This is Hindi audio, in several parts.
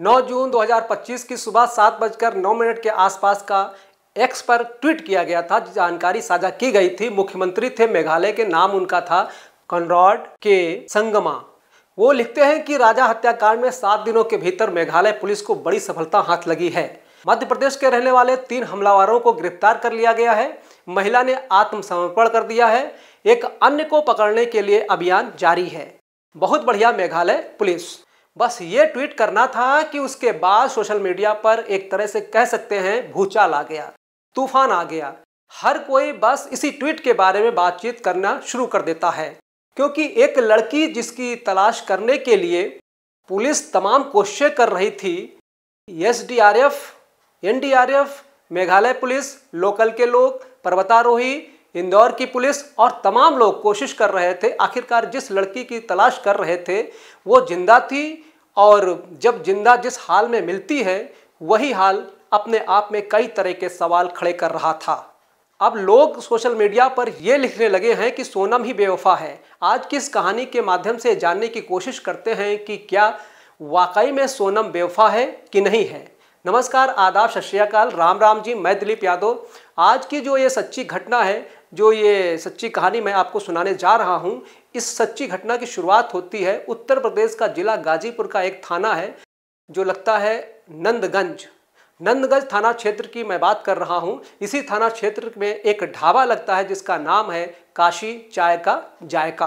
9 जून 2025 की सुबह 7:09 के आसपास का एक्स पर ट्वीट किया गया था। जानकारी साझा की गई थी। मुख्यमंत्री थे मेघालय के, नाम उनका था कॉनराड के संगमा। वो लिखते हैं कि राजा हत्याकांड में 7 दिनों के भीतर मेघालय पुलिस को बड़ी सफलता हाथ लगी है। मध्य प्रदेश के रहने वाले 3 हमलावरों को गिरफ्तार कर लिया गया है। महिला ने आत्मसमर्पण कर दिया है। एक अन्य को पकड़ने के लिए अभियान जारी है। बहुत बढ़िया मेघालय पुलिस। बस ये ट्वीट करना था कि उसके बाद सोशल मीडिया पर एक तरह से कह सकते हैं भूचाल आ गया, तूफान आ गया। हर कोई बस इसी ट्वीट के बारे में बातचीत करना शुरू कर देता है, क्योंकि एक लड़की जिसकी तलाश करने के लिए पुलिस तमाम कोशिशें कर रही थी, SDRF, NDRF, Meghalaya police, local के लोग, पर्वतारोही, इंदौर की पुलिस और तमाम लोग कोशिश कर रहे थे। आखिरकार जिस लड़की की तलाश कर रहे थे वो जिंदा थी, और जब जिंदा जिस हाल में मिलती है वही हाल अपने आप में कई तरह के सवाल खड़े कर रहा था। अब लोग सोशल मीडिया पर ये लिखने लगे हैं कि सोनम ही बेवफा है। आज की इस कहानी के माध्यम से जानने की कोशिश करते हैं कि क्या वाकई में सोनम बेवफा है कि नहीं है। नमस्कार, आदाब, सत श्री अकाल, राम राम जी। मैं दिलीप यादव। आज की जो ये सच्ची घटना है, जो ये सच्ची कहानी मैं आपको सुनाने जा रहा हूँ, इस सच्ची घटना की शुरुआत होती है उत्तर प्रदेश का जिला गाजीपुर का एक थाना है जो लगता है नंदगंज थाना क्षेत्र की मैं बात कर रहा हूँ। इसी थाना क्षेत्र में एक ढाबा लगता है जिसका नाम है काशी चाय का जायका।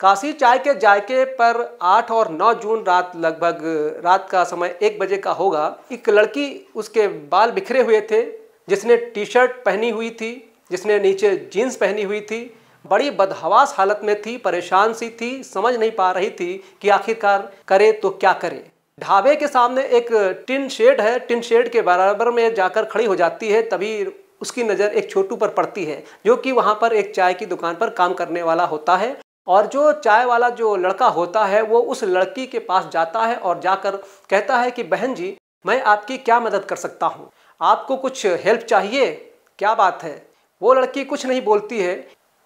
काशी चाय के जायके पर 8 और 9 जून लगभग रात का समय 1 बजे का होगा। एक लड़की, उसके बाल बिखरे हुए थे, जिसने टी-शर्ट पहनी हुई थी, जिसने नीचे जीन्स पहनी हुई थी, बड़ी बदहवास हालत में थी, परेशान सी थी, समझ नहीं पा रही थी कि आखिरकार करे तो क्या करे। ढाबे के सामने एक टिन शेड है, टिन शेड के बराबर में जाकर खड़ी हो जाती है। तभी उसकी नज़र एक छोटू पर पड़ती है जो कि वहाँ पर एक चाय की दुकान पर काम करने वाला होता है। और जो चाय वाला जो लड़का होता है वो उस लड़की के पास जाता है और जाकर कहता है कि बहन जी, मैं आपकी क्या मदद कर सकता हूँ, आपको कुछ हेल्प चाहिए, क्या बात है। वो लड़की कुछ नहीं बोलती है,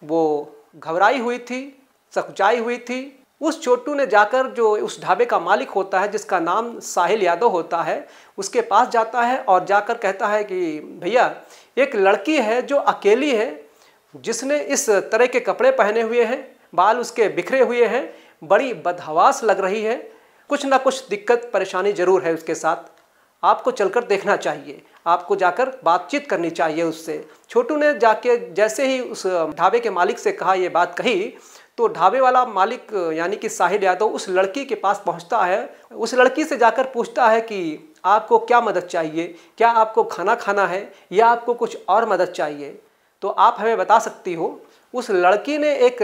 वो घबराई हुई थी, सकुचाई हुई थी। उस छोटू ने जाकर, जो उस ढाबे का मालिक होता है जिसका नाम साहिल यादव होता है, उसके पास जाता है और जाकर कहता है कि भैया, एक लड़की है जो अकेली है, जिसने इस तरह के कपड़े पहने हुए हैं, बाल उसके बिखरे हुए हैं, बड़ी बदहवास लग रही है, कुछ ना कुछ दिक्कत परेशानी ज़रूर है उसके साथ, आपको चलकर देखना चाहिए, आपको जाकर बातचीत करनी चाहिए उससे। छोटू ने जाके जैसे ही उस ढाबे के मालिक से कहा, ये बात कही, तो ढाबे वाला मालिक यानी कि साहिल यादव उस लड़की के पास पहुंचता है। उस लड़की से जाकर पूछता है कि आपको क्या मदद चाहिए, क्या आपको खाना खाना है या आपको कुछ और मदद चाहिए, तो आप हमें बता सकती हो। उस लड़की ने एक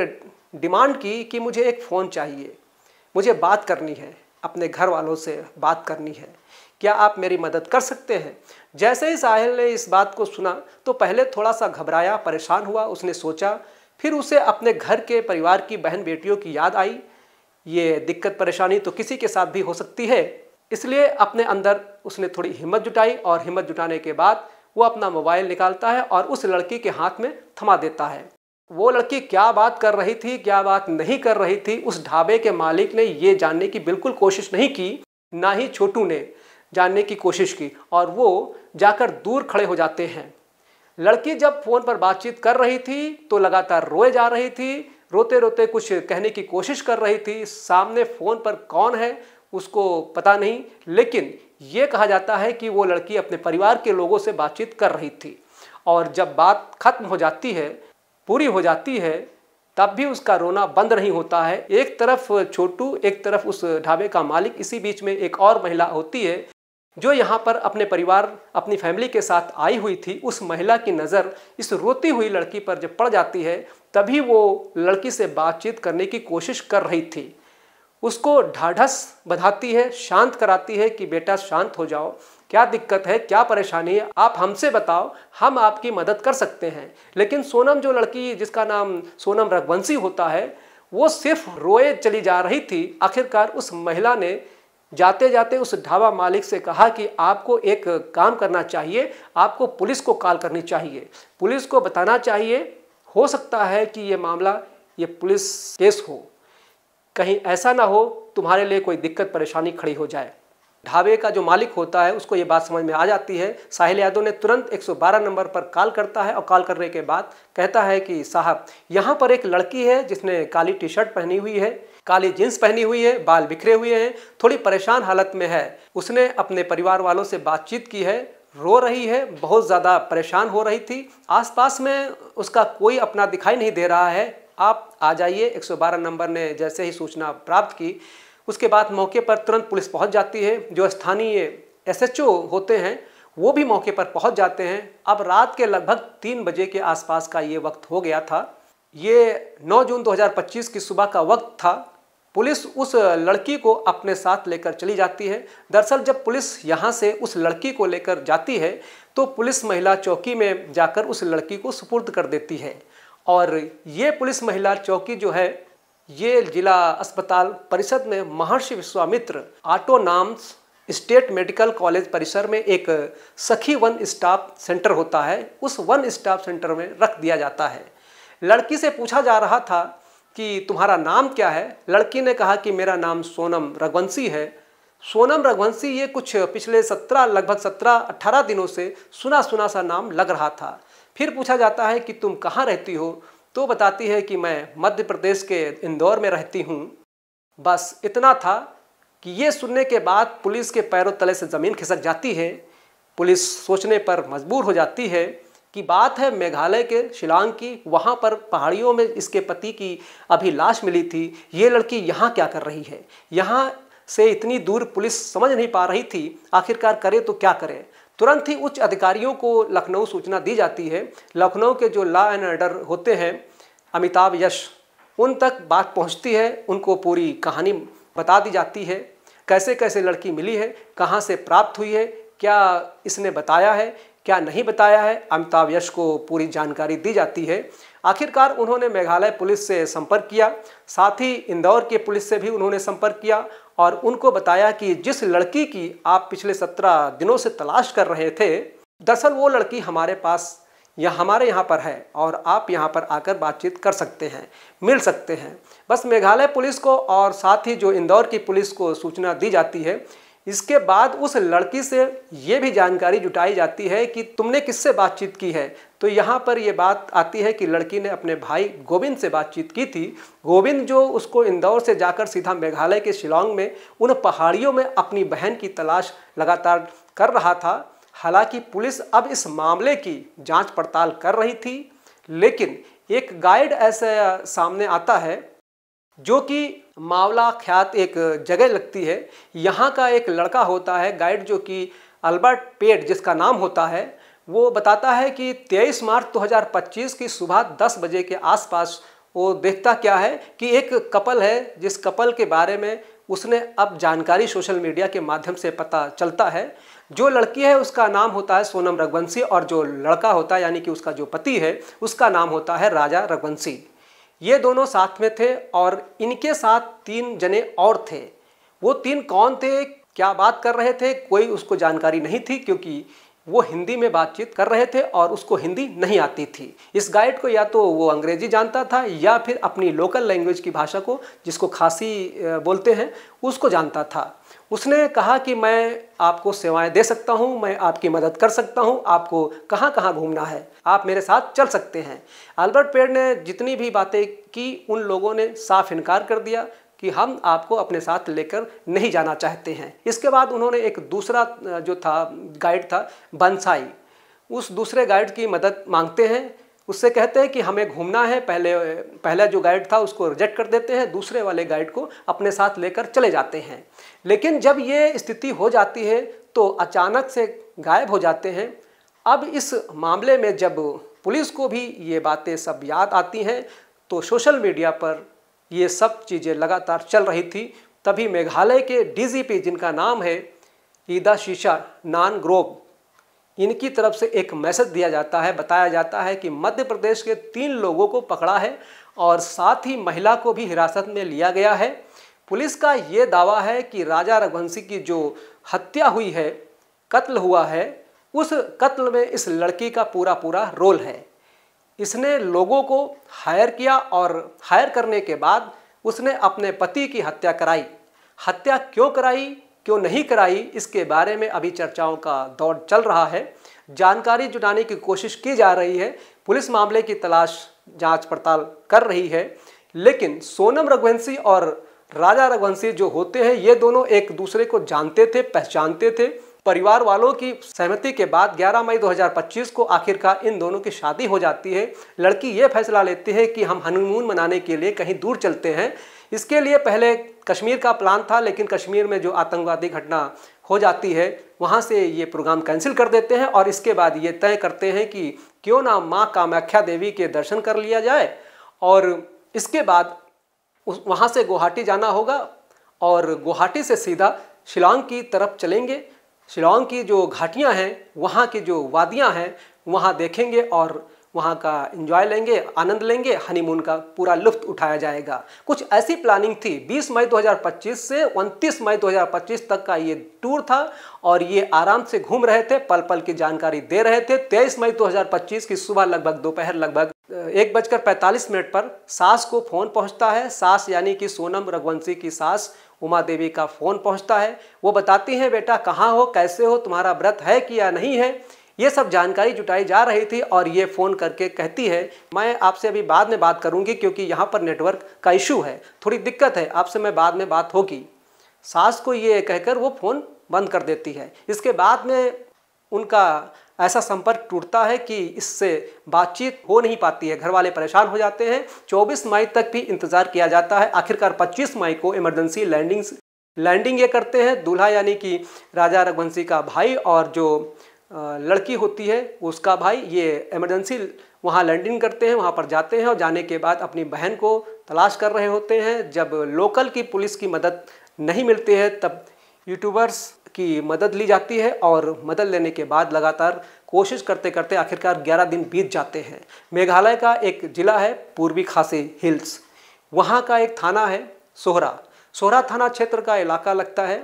डिमांड की कि मुझे एक फ़ोन चाहिए, मुझे बात करनी है, अपने घर वालों से बात करनी है, क्या आप मेरी मदद कर सकते हैं। जैसे ही साहिल ने इस बात को सुना तो पहले थोड़ा सा घबराया, परेशान हुआ। उसने सोचा, फिर उसे अपने घर के परिवार की बहन बेटियों की याद आई। ये दिक्कत परेशानी तो किसी के साथ भी हो सकती है, इसलिए अपने अंदर उसने थोड़ी हिम्मत जुटाई और हिम्मत जुटाने के बाद वो अपना मोबाइल निकालता है और उस लड़की के हाथ में थमा देता है। वो लड़की क्या बात कर रही थी, क्या बात नहीं कर रही थी, उस ढाबे के मालिक ने ये जानने की बिल्कुल कोशिश नहीं की, ना ही छोटू ने जानने की कोशिश की, और वो जाकर दूर खड़े हो जाते हैं। लड़की जब फ़ोन पर बातचीत कर रही थी तो लगातार रोए जा रही थी, रोते रोते कुछ कहने की कोशिश कर रही थी। सामने फ़ोन पर कौन है उसको पता नहीं, लेकिन ये कहा जाता है कि वो लड़की अपने परिवार के लोगों से बातचीत कर रही थी। और जब बात खत्म हो जाती है, पूरी हो जाती है, तब भी उसका रोना बंद नहीं होता है। एक तरफ छोटू, एक तरफ उस ढाबे का मालिक, इसी बीच में एक और महिला होती है जो यहाँ पर अपने परिवार, अपनी फैमिली के साथ आई हुई थी। उस महिला की नज़र इस रोती हुई लड़की पर जब पड़ जाती है, तभी वो लड़की से बातचीत करने की कोशिश कर रही थी, उसको ढाढ़स बंधाती है, शांत कराती है कि बेटा शांत हो जाओ, क्या दिक्कत है, क्या परेशानी है, आप हमसे बताओ, हम आपकी मदद कर सकते हैं। लेकिन सोनम, जो लड़की जिसका नाम सोनम रघुवंशी होता है, वो सिर्फ रोए चली जा रही थी। आखिरकार उस महिला ने जाते जाते उस ढाबा मालिक से कहा कि आपको एक काम करना चाहिए, आपको पुलिस को कॉल करनी चाहिए, पुलिस को बताना चाहिए, हो सकता है कि ये मामला, ये पुलिस केस हो, कहीं ऐसा ना हो तुम्हारे लिए कोई दिक्कत परेशानी खड़ी हो जाए। ढाबे का जो मालिक होता है उसको ये बात समझ में आ जाती है। साहिल यादव ने तुरंत 112 नंबर पर कॉल करता है और कॉल करने के बाद कहता है कि साहब, यहाँ पर एक लड़की है जिसने काली टी शर्ट पहनी हुई है, काली जींस पहनी हुई है, बाल बिखरे हुए हैं, थोड़ी परेशान हालत में है। उसने अपने परिवार वालों से बातचीत की है, रो रही है, बहुत ज़्यादा परेशान हो रही थी, आसपास में उसका कोई अपना दिखाई नहीं दे रहा है, आप आ जाइए। 112 नंबर ने जैसे ही सूचना प्राप्त की, उसके बाद मौके पर तुरंत पुलिस पहुंच जाती है। जो स्थानीय एसएचओ होते हैं वो भी मौके पर पहुंच जाते हैं। अब रात के लगभग 3 बजे के आसपास का ये वक्त हो गया था। ये 9 जून 2025 की सुबह का वक्त था। पुलिस उस लड़की को अपने साथ लेकर चली जाती है। दरअसल जब पुलिस यहाँ से उस लड़की को लेकर जाती है तो पुलिस महिला चौकी में जाकर उस लड़की को सुपुर्द कर देती है। और ये पुलिस महिला चौकी जो है ये जिला अस्पताल परिषद में महर्षि Vishwamitra autonomous state medical college परिसर में एक सखी वन स्टॉप सेंटर होता है, उस वन स्टॉप सेंटर में रख दिया जाता है। लड़की से पूछा जा रहा था कि तुम्हारा नाम क्या है। लड़की ने कहा कि मेरा नाम सोनम रघुवंशी है। सोनम रघुवंशी ये कुछ पिछले लगभग 17-18 दिनों से सुना सुना सा नाम लग रहा था। फिर पूछा जाता है कि तुम कहाँ रहती हो, तो बताती है कि मैं मध्य प्रदेश के इंदौर में रहती हूँ। बस इतना था कि ये सुनने के बाद पुलिस के पैरों तले से ज़मीन खिसक जाती है। पुलिस सोचने पर मजबूर हो जाती है कि बात है मेघालय के शिलांग की, वहाँ पर पहाड़ियों में इसके पति की अभी लाश मिली थी। ये लड़की यहाँ क्या कर रही है, यहाँ से इतनी दूर पुलिस समझ नहीं पा रही थी, आखिरकार करे तो क्या करे। तुरंत ही उच्च अधिकारियों को लखनऊ सूचना दी जाती है। लखनऊ के जो लॉ एंड ऑर्डर होते हैं अमिताभ यश, उन तक बात पहुंचती है। उनको पूरी कहानी बता दी जाती है, कैसे कैसे लड़की मिली है, कहां से प्राप्त हुई है, क्या इसने बताया है, क्या नहीं बताया है। अमिताभ यश को पूरी जानकारी दी जाती है। आखिरकार उन्होंने मेघालय पुलिस से संपर्क किया, साथ ही इंदौर के पुलिस से भी उन्होंने संपर्क किया और उनको बताया कि जिस लड़की की आप पिछले 17 दिनों से तलाश कर रहे थे, दरअसल वो लड़की हमारे पास या हमारे यहाँ पर है और आप यहाँ पर आकर बातचीत कर सकते हैं, मिल सकते हैं। बस मेघालय पुलिस को और साथ ही जो इंदौर की पुलिस को सूचना दी जाती है। इसके बाद उस लड़की से ये भी जानकारी जुटाई जाती है कि तुमने किससे बातचीत की है। तो यहाँ पर ये बात आती है कि लड़की ने अपने भाई गोविंद से बातचीत की थी। गोविंद जो उसको इंदौर से जाकर सीधा मेघालय के शिलांग में उन पहाड़ियों में अपनी बहन की तलाश लगातार कर रहा था। हालांकि पुलिस अब इस मामले की जांच पड़ताल कर रही थी, लेकिन एक गाइड ऐसे सामने आता है जो कि मावला ख्यात एक जगह लगती है। यहाँ का एक लड़का होता है गाइड, जो कि अल्बर्ट पेड जिसका नाम होता है, वो बताता है कि 23 मार्च 2025 की सुबह 10 बजे के आसपास वो देखता क्या है कि एक कपल है, जिस कपल के बारे में उसने अब जानकारी सोशल मीडिया के माध्यम से पता चलता है। जो लड़की है उसका नाम होता है सोनम रघुवंशी और जो लड़का होता है यानी कि उसका जो पति है उसका नाम होता है राजा रघुवंशी। ये दोनों साथ में थे और इनके साथ 3 जने और थे। वो 3 कौन थे, क्या बात कर रहे थे, कोई उसको जानकारी नहीं थी, क्योंकि वो हिंदी में बातचीत कर रहे थे और उसको हिंदी नहीं आती थी। इस गाइड को या तो वो अंग्रेजी जानता था या फिर अपनी लोकल लैंग्वेज की भाषा को, जिसको खासी बोलते हैं, उसको जानता था। उसने कहा कि मैं आपको सेवाएं दे सकता हूं, मैं आपकी मदद कर सकता हूं, आपको कहां कहां घूमना है, आप मेरे साथ चल सकते हैं। अल्बर्ट पेड ने जितनी भी बातें की उन लोगों ने साफ इनकार कर दिया कि हम आपको अपने साथ लेकर नहीं जाना चाहते हैं। इसके बाद उन्होंने एक दूसरा जो था गाइड था बंसाई, उस दूसरे गाइड की मदद मांगते हैं। उससे कहते हैं कि हमें घूमना है। पहला जो गाइड था उसको रिजेक्ट कर देते हैं, दूसरे वाले गाइड को अपने साथ लेकर चले जाते हैं। लेकिन जब ये स्थिति हो जाती है तो अचानक से गायब हो जाते हैं। अब इस मामले में जब पुलिस को भी ये बातें सब याद आती हैं तो सोशल मीडिया पर ये सब चीज़ें लगातार चल रही थी। तभी मेघालय के डीजीपी, जिनका नाम है ईदाशीशा नानग्रोव, इनकी तरफ से एक मैसेज दिया जाता है। बताया जाता है कि मध्य प्रदेश के 3 लोगों को पकड़ा है और साथ ही महिला को भी हिरासत में लिया गया है। पुलिस का ये दावा है कि राजा रघुवंशी की जो हत्या हुई है, कत्ल हुआ है, उस कत्ल में इस लड़की का पूरा रोल है। इसने लोगों को हायर किया और हायर करने के बाद उसने अपने पति की हत्या कराई। हत्या क्यों कराई क्यों नहीं कराई, इसके बारे में अभी चर्चाओं का दौर चल रहा है। जानकारी जुटाने की कोशिश की जा रही है। पुलिस मामले की तलाश जांच पड़ताल कर रही है। लेकिन सोनम रघुवंशी और राजा रघुवंशी जो होते हैं, ये दोनों एक दूसरे को जानते थे, पहचानते थे। परिवार वालों की सहमति के बाद 11 मई 2025 को आखिरकार इन दोनों की शादी हो जाती है। लड़की ये फैसला लेती है कि हम हनीमून मनाने के लिए कहीं दूर चलते हैं। इसके लिए पहले कश्मीर का प्लान था, लेकिन कश्मीर में जो आतंकवादी घटना हो जाती है, वहाँ से ये प्रोग्राम कैंसिल कर देते हैं और इसके बाद ये तय करते हैं कि क्यों ना माँ कामाख्या देवी के दर्शन कर लिया जाए। और इसके बाद वहाँ से गुवाहाटी जाना होगा और गुवाहाटी से सीधा शिलांग की तरफ चलेंगे। शिलांग की जो घाटियाँ हैं, वहाँ की जो वादियाँ हैं, वहाँ देखेंगे और वहाँ का एंजॉय लेंगे, आनंद लेंगे, हनीमून का पूरा लुत्फ उठाया जाएगा। कुछ ऐसी प्लानिंग थी। 20 मई 2025 से 29 मई 2025 तक का ये टूर था और ये आराम से घूम रहे थे, पल पल की जानकारी दे रहे थे। 23 मई 2025 की सुबह लगभग दोपहर लगभग 1:45 पर सास को फ़ोन पहुंचता है। सास यानी कि सोनम रघुवंशी की सास उमा देवी का फ़ोन पहुंचता है। वो बताती हैं, बेटा कहाँ हो, कैसे हो, तुम्हारा व्रत है कि या नहीं है। ये सब जानकारी जुटाई जा रही थी और ये फ़ोन करके कहती है, मैं आपसे अभी बाद में बात करूंगी क्योंकि यहाँ पर नेटवर्क का इशू है, थोड़ी दिक्कत है, आपसे मैं बाद में बात होगी। सास को ये कहकर वो फ़ोन बंद कर देती है। इसके बाद में उनका ऐसा संपर्क टूटता है कि इससे बातचीत हो नहीं पाती है। घर वाले परेशान हो जाते हैं। 24 मई तक भी इंतज़ार किया जाता है। आखिरकार 25 मई को इमरजेंसी लैंडिंग ये करते हैं। दूल्हा यानी कि राजा रघुवंशी का भाई और जो लड़की होती है उसका भाई, ये इमरजेंसी वहाँ लैंडिंग करते हैं, वहाँ पर जाते हैं और जाने के बाद अपनी बहन को तलाश कर रहे होते हैं। जब लोकल की पुलिस की मदद नहीं मिलती है तब यूट्यूबर्स की मदद ली जाती है और मदद लेने के बाद लगातार कोशिश करते करते आखिरकार 11 दिन बीत जाते हैं। मेघालय का एक ज़िला है पूर्वी खासी हिल्स, वहाँ का एक थाना है सोहरा थाना क्षेत्र का इलाका लगता है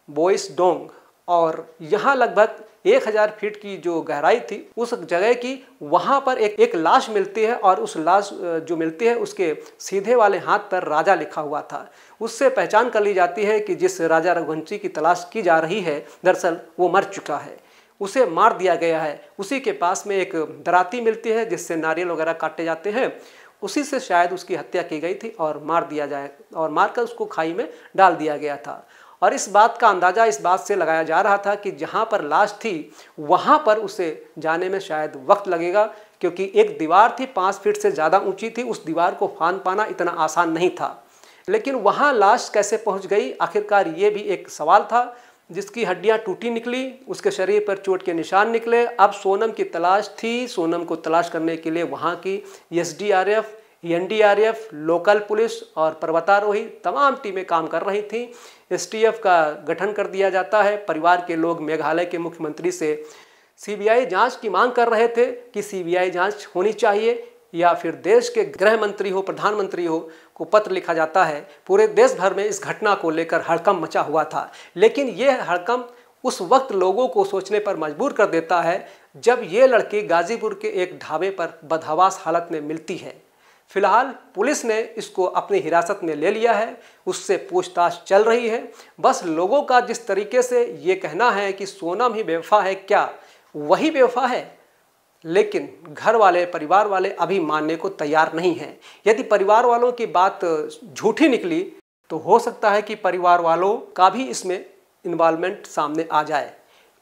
बोइस डोंग और यहाँ लगभग 1000 फीट की जो गहराई थी उस जगह की, वहाँ पर एक लाश मिलती है और उस लाश जो मिलती है उसके सीधे वाले हाथ पर राजा लिखा हुआ था। उससे पहचान कर ली जाती है कि जिस राजा रघुवंशी की तलाश की जा रही है दरअसल वो मर चुका है, उसे मार दिया गया है। उसी के पास में एक दराती मिलती है जिससे नारियल वगैरह काटे जाते हैं, उसी से शायद उसकी हत्या की गई थी और मारकर उसको खाई में डाल दिया गया था। और इस बात का अंदाज़ा इस बात से लगाया जा रहा था कि जहाँ पर लाश थी वहाँ पर उसे जाने में शायद वक्त लगेगा, क्योंकि एक दीवार थी 5 फीट से ज़्यादा ऊंची थी, उस दीवार को फांद पाना इतना आसान नहीं था। लेकिन वहाँ लाश कैसे पहुँच गई, आखिरकार ये भी एक सवाल था। जिसकी हड्डियाँ टूटी निकली, उसके शरीर पर चोट के निशान निकले। अब सोनम की तलाश थी। सोनम को तलाश करने के लिए वहाँ की SDRF, NDRF, लोकल पुलिस और पर्वतारोही तमाम टीमें काम कर रही थीं। STF का गठन कर दिया जाता है। परिवार के लोग मेघालय के मुख्यमंत्री से CBI जांच की मांग कर रहे थे कि CBI जांच होनी चाहिए या फिर देश के गृह मंत्री हो, प्रधानमंत्री हो को पत्र लिखा जाता है। पूरे देश भर में इस घटना को लेकर हड़कंप मचा हुआ था। लेकिन यह हड़कंप उस वक्त लोगों को सोचने पर मजबूर कर देता है जब ये लड़की गाजीपुर के एक ढाबे पर बदहवास हालत में मिलती है। फिलहाल पुलिस ने इसको अपनी हिरासत में ले लिया है, उससे पूछताछ चल रही है। बस लोगों का जिस तरीके से ये कहना है कि सोनम ही बेवफा है, क्या वही बेवफा है? लेकिन घर वाले, परिवार वाले अभी मानने को तैयार नहीं हैं। यदि परिवार वालों की बात झूठी निकली तो हो सकता है कि परिवार वालों का भी इसमें इन्वॉल्वमेंट सामने आ जाए।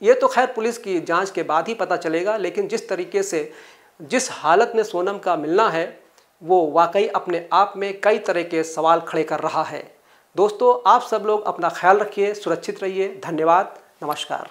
ये तो खैर पुलिस की जांच के बाद ही पता चलेगा। लेकिन जिस तरीके से, जिस हालत में सोनम का मिलना है, वो वाकई अपने आप में कई तरह के सवाल खड़े कर रहा है। दोस्तों, आप सब लोग अपना ख्याल रखिए, सुरक्षित रहिए। धन्यवाद, नमस्कार।